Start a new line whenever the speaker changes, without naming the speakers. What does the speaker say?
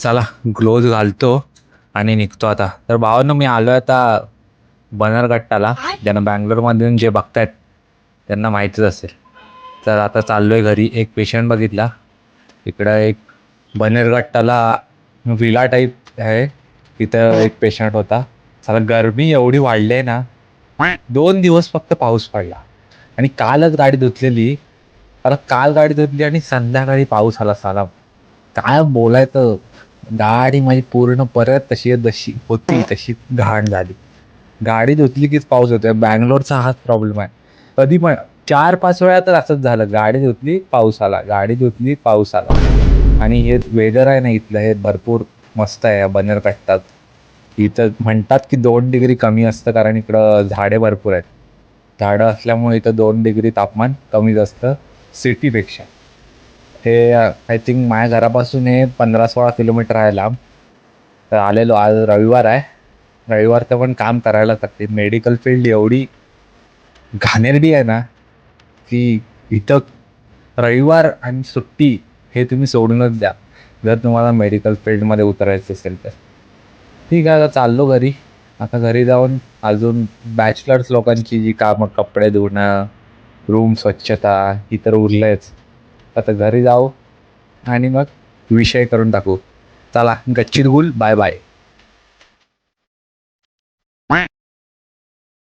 चला ग्लोव्ज घालतो आणि निघतो आता. तर भावांनो, मी आलो आता बनरघट्टाला. ज्यांना बँगलोरमधून जे बघतायत त्यांना माहितीच असेल. तर आता चाललोय घरी. एक पेशंट बघितला इकडं. एक बनेरघट्टाला विला टाईप आहे, तिथं एक पेशंट होता. साला गरमी एवढी वाढली आहे ना, 2 दिवस फक्त पाऊस पडला आणि कालच गाडी धुतलेली. आता काल गाडी धुतली आणि संध्याकाळी पाऊस आला. साला काय बोलायचं. गाडी माझी पूर्ण परत तशी जशी होती तशी घाण झाली. गाडी धुतली कीच पाऊस होतोय. बँगलोरचा हाच प्रॉब्लेम आहे. कधी पण 4-5 वेळा तर असंच झालं. गाडी धुतली पाऊस आला, गाडी धुतली पाऊस आला. आणि हे वेदर आहे ना इथलं, हे भरपूर मस्त आहे या बनेरघट्टात. इथं म्हणतात की 2 डिग्री कमी असतं, कारण इकडं झाडे भरपूर आहेत. झाडं असल्यामुळे इथं 2 डिग्री तापमान कमीच असतं सिटीपेक्षा. हे आय थिंक माझ्या घरापासून हे 15-16 किलोमीटर आहे लांब. तर आलेलो. आज रविवार आहे. रविवारचं पण काम करायला लागते. मेडिकल फील्ड एवढी घाणेरडी आहे ना, की इथं रविवार आणि सुट्टी हे तुम्ही सोडूनच द्या, जर तुम्हाला मेडिकल फील्डमध्ये उतरायचं असेल तर. ठीक आहे, आता चाललो घरी. आता घरी जाऊन अजून बॅचलर्स लोकांची जी कामं, कपडे धुणं, रूम स्वच्छता, ही तर उरलंच. आता घरी जाऊ आणि मग विषय करून टाकू. चला, गच्चीत गुल, बाय बाय.